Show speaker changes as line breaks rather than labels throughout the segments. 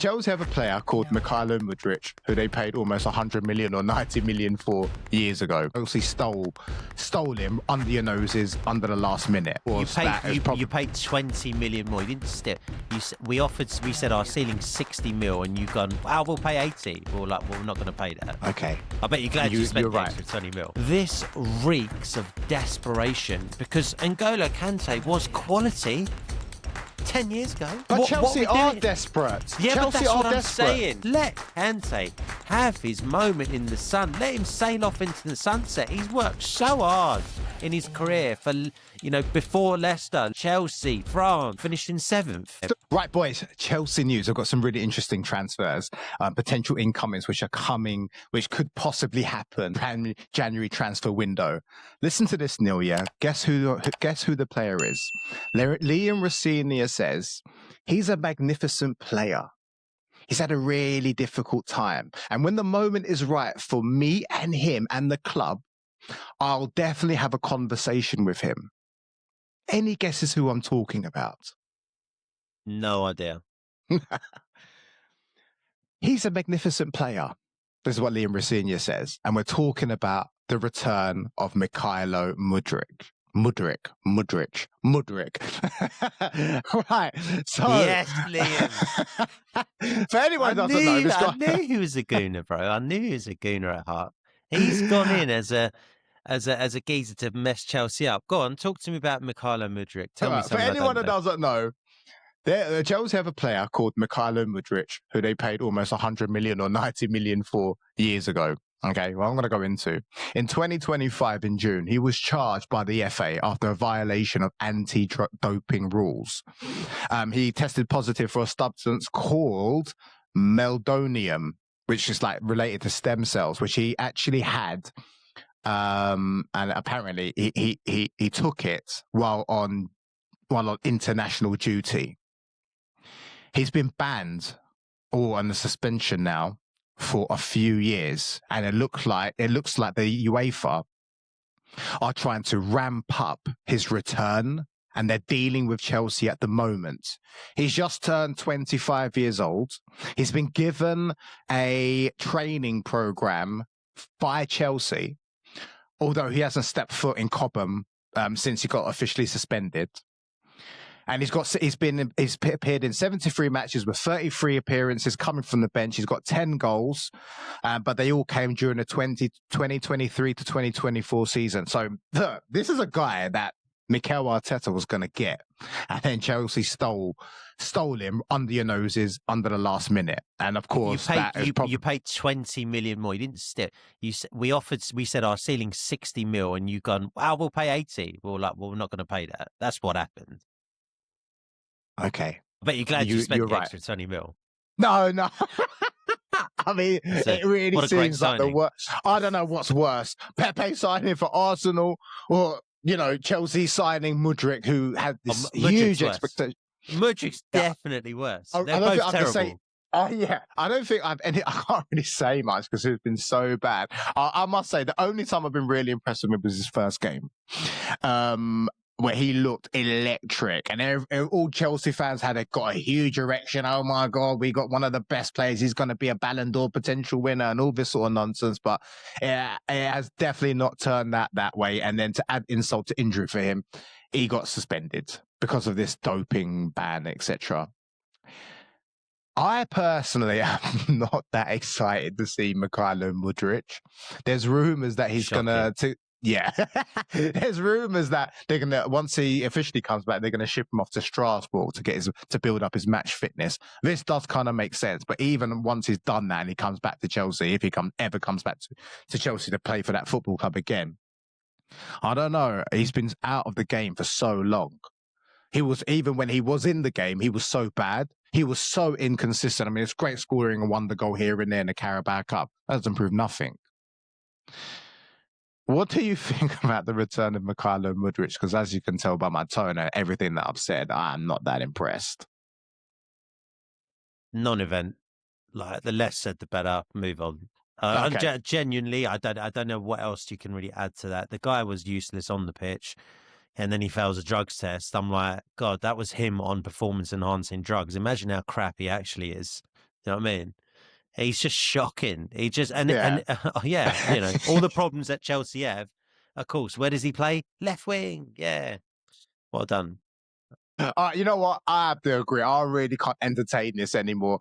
Chelsea have a player called Mykhailo Mudryk, who they paid almost 100 million or 90 million for years ago. Chelsea stole him under your noses under the last minute.
You paid 20 million more. You didn't steal. We said our ceiling's 60 mil, and you've gone, "Wow, we'll pay 80." We're like, "Well, we're not going to pay that."
Okay.
I bet you're glad you spent the extra 20 mil. This reeks of desperation because N'Golo Kanté was quality 10 years ago.
But Chelsea are desperate.
Yeah,
Chelsea
but that's
are
what I'm
desperate.
saying. Let Kante have his moment in the sun. Let him sail off into the sunset. He's worked so hard in his career for, before Leicester, Chelsea, France, finished in 7th.
Right, boys, Chelsea news. I've got some really interesting transfers, potential incomings which are coming, which could possibly happen. January transfer window. Listen to this, Neil, yeah? Guess who the player is? Liam Rossini says he's a magnificent player. He's had a really difficult time. And when the moment is right for me and him and the club, I'll definitely have a conversation with him. Any guesses who I'm talking about?
No idea.
He's a magnificent player. This is what Liam Rossini says. And we're talking about the return of Mykhailo Mudryk. Mudryk. Right. So
yes, Liam.
For anyone who doesn't know, this guy...
I knew he was a gooner, bro. I knew he was a gooner at heart. He's gone in as a geezer to mess Chelsea up. Go on, talk to me about Mykhailo Mudryk. Tell me something.
For anyone who doesn't know, Chelsea have a player called Mykhailo Mudryk, who they paid almost 100 million or 90 million for years ago. Okay, well, I'm going to go into. In 2025, in June, he was charged by the FA after a violation of anti-doping rules. He tested positive for a substance called meldonium, which is like related to stem cells, which he actually had. And apparently he took it while on international duty. He's been banned or on the suspension now for a few years, and it looks like the UEFA are trying to ramp up his return, and they're dealing with Chelsea at the moment. He's just turned 25 years old. He's been given a training program by Chelsea, although he hasn't stepped foot in Cobham since he got officially suspended. And he's appeared in 73 matches with 33 appearances coming from the bench. He's got 10 goals, but they all came during the 2023 to 2024 season. So this is a guy that Mikel Arteta was going to get. And then Chelsea stole him under your noses under the last minute. And of course,
you paid 20 million more. You didn't steal. We said our ceiling's 60 mil, and you've gone, "Wow, we'll pay 80." We're like, "Well, we're not going to pay that." That's what happened.
Okay.
But you're glad you spent the extra 20 mil.
No. I mean, it really seems like the worst. I don't know what's worse. Pepe signing for Arsenal or, Chelsea signing Mudryk, who had this huge expectation.
Mudryk's definitely worse. They're both terrible.
Yeah, I don't think I can't really say much because it's been so bad. I must say the only time I've been really impressed with him was his first game. Where he looked electric, and all Chelsea fans got a huge erection. Oh my God, we got one of the best players. He's going to be a Ballon d'Or potential winner and all this sort of nonsense. But it has definitely not turned that way. And then to add insult to injury for him, he got suspended because of this doping ban, etc. I personally am not that excited to see Mykhailo Mudryk. There's rumours that he's going to... Yeah, there's rumours that they're gonna, once he officially comes back, they're gonna ship him off to Strasbourg to build up his match fitness. This does kind of make sense, but even once he's done that and he comes back to Chelsea, if he ever comes back to Chelsea to play for that football club again, I don't know. He's been out of the game for so long. Even when he was in the game, he was so bad. He was so inconsistent. I mean, it's great scoring a wonder goal here and there in the Carabao Cup. That doesn't prove nothing. What do you think about the return of Mykhailo Mudryk? Because as you can tell by my tone and everything that I've said, I'm not that impressed.
Non-event. Like, the less said, the better. Move on.
Okay.
Genuinely, I don't know what else you can really add to that. The guy was useless on the pitch, and then he fails a drugs test. I'm like, God, that was him on performance-enhancing drugs. Imagine how crap he actually is. You know what I mean? He's just shocking. He just
Yeah.
yeah, you know, all the problems that Chelsea have. Of course, where does he play? Left wing. Yeah, well done.
You know what? I have to agree. I really can't entertain this anymore.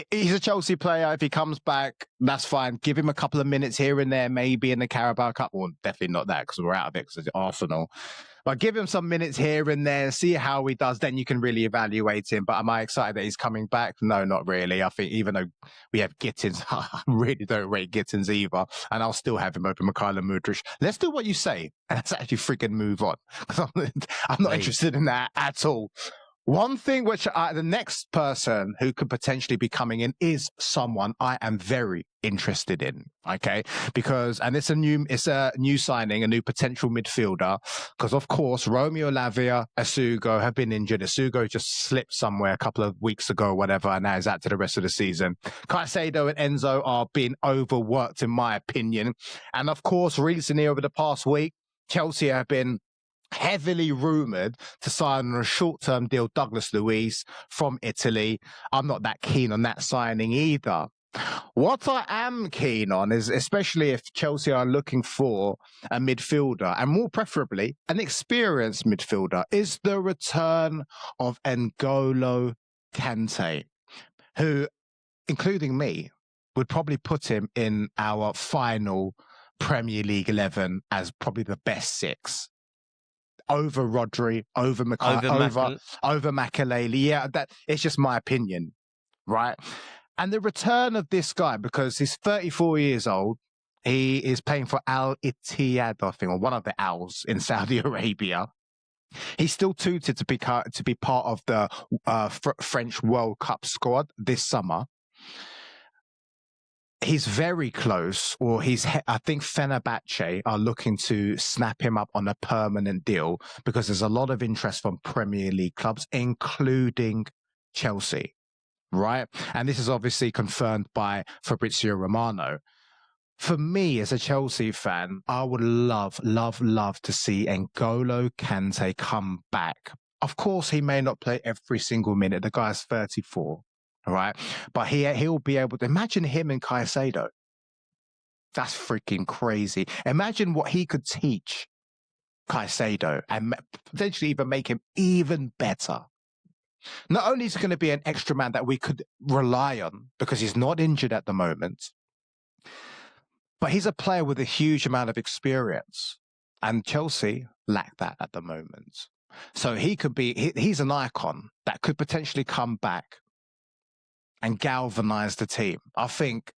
He's a Chelsea player. If he comes back, that's fine. Give him a couple of minutes here and there, maybe in the Carabao Cup. Well, definitely not that because we're out of it because it's Arsenal. But give him some minutes here and there, see how he does. Then you can really evaluate him. But am I excited that he's coming back? No, not really. I think even though we have Gittins, I really don't rate Gittins either. And I'll still have him over Mykhailo Mudryk. Let's do what you say. And let's actually freaking move on. I'm not interested in that at all. One thing which the next person who could potentially be coming in is someone I am very interested in. Okay, because it's a new signing, a new potential midfielder. Because of course Romeo Lavia, Asugo have been injured. Asugo just slipped somewhere a couple of weeks ago, or whatever, and now he's out to the rest of the season. Caicedo and Enzo are being overworked, in my opinion. And of course, recently over the past week, Chelsea have been heavily rumoured to sign on a short-term deal Douglas Luiz from Italy. I'm not that keen on that signing either. What I am keen on is, especially if Chelsea are looking for a midfielder, and more preferably an experienced midfielder, is the return of N'Golo Kanté, who, including me, would probably put him in our final Premier League 11 as probably the best six. Over Rodri, over Mykhailo. Yeah, it's just my opinion, right? And the return of this guy, because he's 34 years old, he is playing for Al Ittihad, I think, or one of the Al's in Saudi Arabia. He's still tutored to be part of the French World Cup squad this summer. He's very close, or I think Fenerbahce are looking to snap him up on a permanent deal because there's a lot of interest from Premier League clubs, including Chelsea, right? And this is obviously confirmed by Fabrizio Romano. For me, as a Chelsea fan, I would love to see N'Golo Kanté come back. Of course, he may not play every single minute. The guy's 34. All right. But he'll be able to imagine him and Caicedo. That's freaking crazy. Imagine what he could teach Caicedo and potentially even make him even better. Not only is he going to be an extra man that we could rely on because he's not injured at the moment, but he's a player with a huge amount of experience. And Chelsea lack that at the moment. So he's an icon that could potentially come back and galvanize the team. I think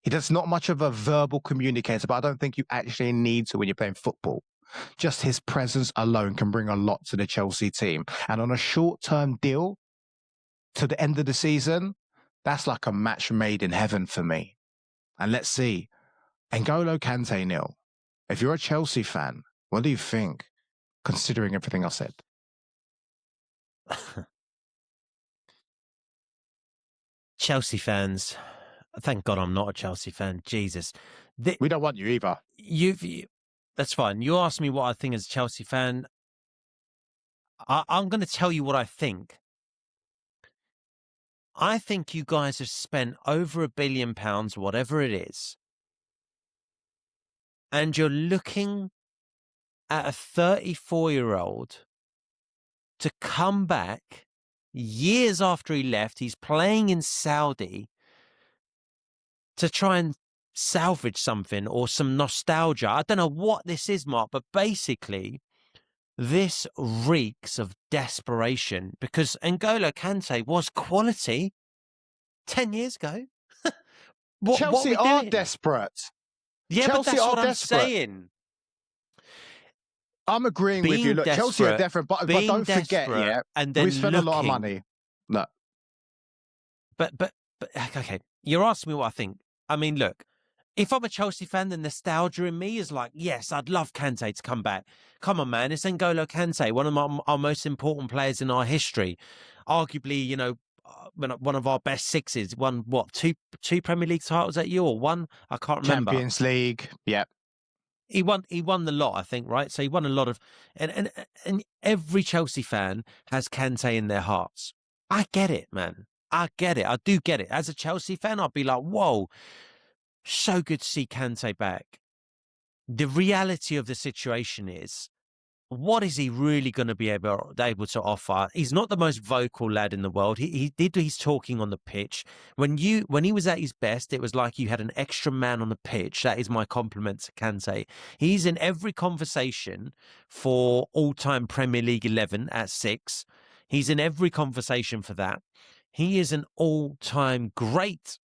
he does not much of a verbal communicator, but I don't think you actually need to when you're playing football. Just his presence alone can bring a lot to the Chelsea team. And on a short-term deal to the end of the season, that's like a match made in heaven for me. And let's see. N'Golo Kanté, Neil, if you're a Chelsea fan, what do you think, considering everything I said?
Chelsea fans, thank God I'm not a Chelsea fan. Jesus.
We don't want you either.
That's fine. You asked me what I think as a Chelsea fan. I'm going to tell you what I think. I think you guys have spent over £1 billion, whatever it is, and you're looking at a 34-year-old to come back years after he left. He's playing in Saudi to try and salvage something or some nostalgia. I don't know what this is, Mark, but basically this reeks of desperation because N'Golo Kanté was quality 10 years ago.
Chelsea are desperate.
Yeah,
Chelsea
but that's what I'm
desperate.
saying.
I'm agreeing with you. Look, Chelsea are desperate, but don't forget, yeah,
and then
we spent a lot of money. No.
But okay, you're asking me what I think. I mean, look, if I'm a Chelsea fan, the nostalgia in me is like, yes, I'd love Kante to come back. Come on, man, it's N'Golo Kante, one of our most important players in our history. Arguably, you know, one of our best sixes. Won what, two Premier League titles that year, or one? I can't remember.
Champions League, yeah.
He won the lot, I think, right? So he won a lot of, and every Chelsea fan has Kante in their hearts. I get it, man. I get it. I do get it. As a Chelsea fan, I'd be like, whoa, so good to see Kante back. The reality of the situation is, what is he really going to be able to offer? He's not the most vocal lad in the world. He did his talking on the pitch. When he was at his best, it was like you had an extra man on the pitch. That is my compliment to Kante. He's in every conversation for all-time Premier League 11 at 6. He's in every conversation for that. He is an all-time great.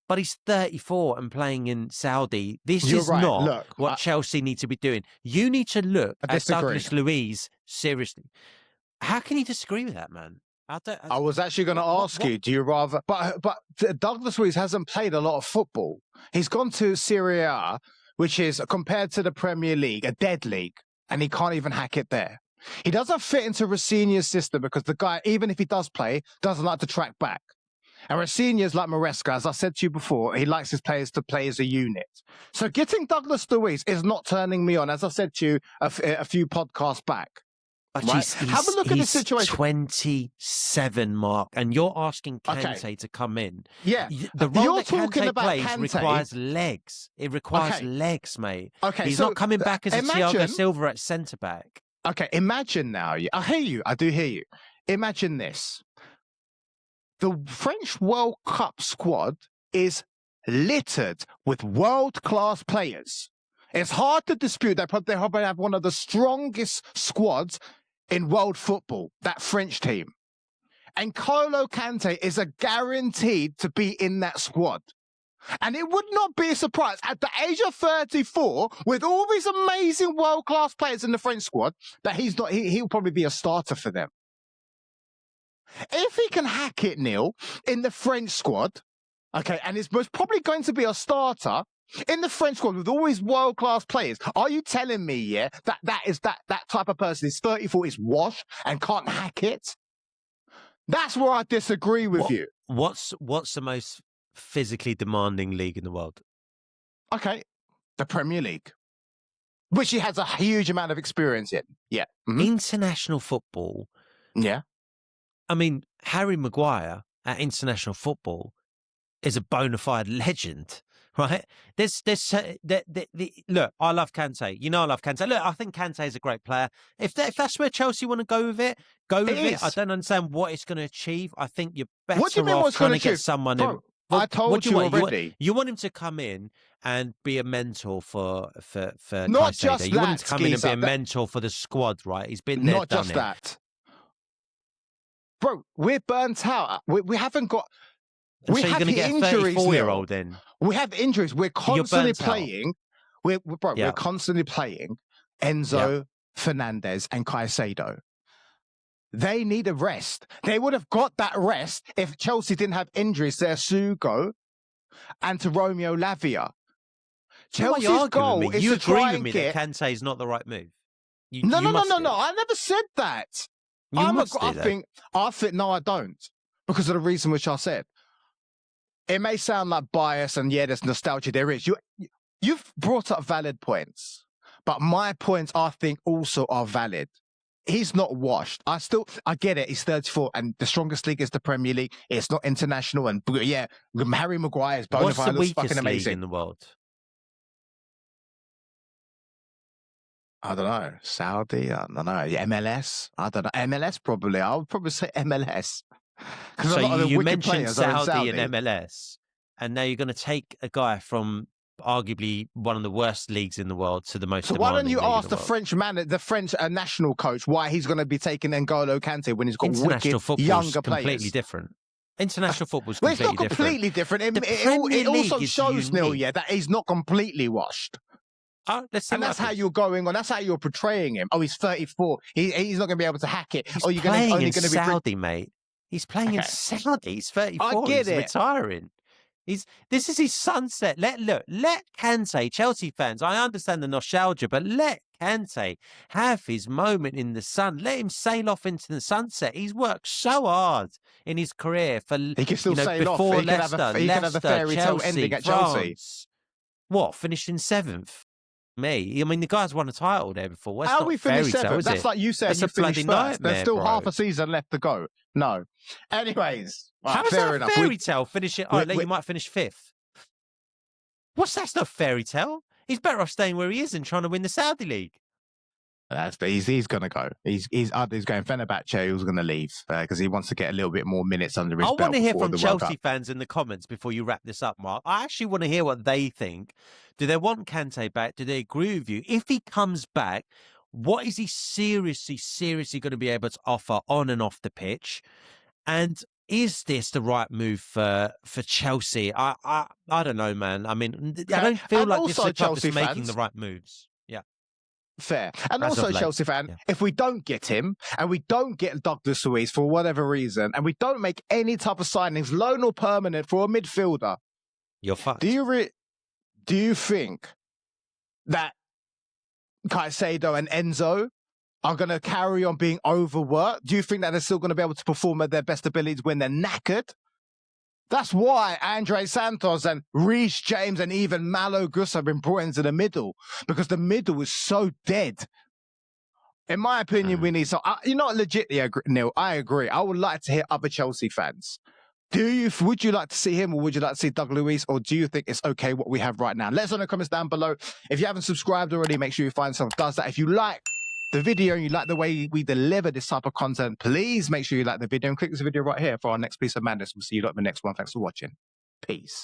But he's 34 and playing in Saudi. This is
right.
not what Chelsea need to be doing. You need to look at Douglas Luiz seriously. How can you disagree with that, man?
I was actually going to ask you, do you rather... But Douglas Luiz hasn't played a lot of football. He's gone to Serie A, which is, compared to the Premier League, a dead league, and he can't even hack it there. He doesn't fit into Resigne's system because the guy, even if he does play, doesn't like to track back. And Resigne's like Maresca, as I said to you before, he likes his players to play as a unit. So getting Douglas Luiz is not turning me on, as I said to you a few podcasts back.
But
right? Have a look at the situation.
27, Mark, and you're asking Kante to come in.
Yeah.
The role
you're
that
talking
Kante
about
plays requires legs. It requires legs, mate.
Okay,
He's not coming back as a Thiago Silva at centre-back.
Okay, imagine now. I hear you. I do hear you. Imagine this. The French World Cup squad is littered with world-class players. It's hard to dispute that they probably have one of the strongest squads in world football, that French team. And N'Golo Kanté is a guaranteed to be in that squad. And it would not be a surprise at the age of 34, with all these amazing world-class players in the French squad, that he'll probably be a starter for them. If he can hack it, Neil, in the French squad, okay, and is most probably going to be a starter in the French squad with all these world-class players, are you telling me, yeah, that type of person is 34, is washed and can't hack it? That's where I disagree with you.
What's the most physically demanding league in the world?
Okay, the Premier League, which he has a huge amount of experience in. Yeah. Mm-hmm.
International football.
Yeah.
I mean, Harry Maguire at international football is a bona fide legend, right? Look, I love Kante. You know I love Kante. Look, I think Kante is a great player. If that's where Chelsea want to go with it, go with it. I don't understand what it's going to achieve. I think you're better off trying to get someone in.
I told you already.
You want him to come in and be a mentor for
not
Caicedo.
Just
you
that,
want him to come in and be a mentor for the squad, right? He's been there,
not
done
just
it.
That. Bro, we're burnt out. We haven't got...
So you're going to get a 34-year-old in.
We have injuries. We're constantly playing. We're constantly playing Enzo, Fernández, and Caicedo. They need a rest. They would have got that rest if Chelsea didn't have injuries to Sugo and to Romeo Lavia. Chelsea's goal is to try and get...
that Kante is not the right move.
No. I never said that. I think no, I don't, because of the reason which I said. It may sound like bias, and yeah, there's nostalgia. There is. You've brought up valid points, but my points, I think, also are valid. He's not washed. I get it. He's 34, and the strongest league is the Premier League. It's not international, and yeah, Harry Maguire's bona fide looks fucking amazing.
League in the world?
I don't know. Saudi? I don't know. MLS? I don't know. MLS probably. I would probably say MLS.
So you mentioned Saudi and MLS, and now you're going to take a guy from arguably one of the worst leagues in the world to the most demanding.
So why don't you ask the
world.
French man, the French national coach, why he's going to be taking N'Golo Kanté when he's got wicked younger players?
Completely different. International football's completely different.
It's not completely different. It also shows, Neil, that he's not completely washed.
And
that's how you're going on. That's how you're portraying him. Oh, he's 34. He's not going to be able to hack it.
He's playing in Saudi, mate. He's playing in Saudi. He's 34.
I get it.
Retiring. This is his sunset. Let Kante, Chelsea fans, I understand the nostalgia, but let Kante have his moment in the sun. Let him sail off into the sunset. He's worked so hard in his career for
he can still sail off.
Before
he can have a fairy tale ending at Chelsea.
What? Finished in 7th. Me. I mean, the guy's won a title there before. That's
How
not
we
fairy
finished
tale,
seventh?
is
That's
it?
like you said.
That's
You
a
finished
bloody
first. There's
nightmare,
still
bro.
half a season left to go. No. Anyways,
How is
fair
that a
enough.
fairy tale? Finish it. You might finish 5th. That's not fairy tale. He's better off staying where he is and trying to win the Saudi League.
He's going to go. He's going Fenerbahce. He was going to leave because he wants to get a little bit more minutes under his
I
belt.
want to hear
before
from
the World
Chelsea
Cup.
fans in the comments before you wrap this up, Mark. I actually want to hear what they think. Do they want Kante back? Do they agree with you? If he comes back, what is he seriously going to be able to offer on and off the pitch? And is this the right move for Chelsea? I don't know, man. I mean, I don't feel like this is a club that's making the right moves. Yeah.
Fair. And
As of
also,
late,
Chelsea fan,
yeah.
if we don't get him and we don't get Douglas Luiz for whatever reason, and we don't make any type of signings, loan or permanent, for a midfielder,
You're fucked.
do you think that Caicedo and Enzo are going to carry on being overworked? Do you think that they're still going to be able to perform at their best abilities when they're knackered? That's why Andre Santos and Reece James and even Malo Gus have been brought into the middle, because the middle is so dead. In my opinion, we need legitimately, Neil, I agree. I would like to hear other Chelsea fans. Would you like to see him, or would you like to see Douglas Luiz, or do you think it's okay what we have right now? Let us know in the comments down below. If you haven't subscribed already, make sure you find someone who does that. If you like the video and you like the way we deliver this type of content, please make sure you like the video and click this video right here for our next piece of madness. We'll see you at the next one. Thanks for watching. Peace.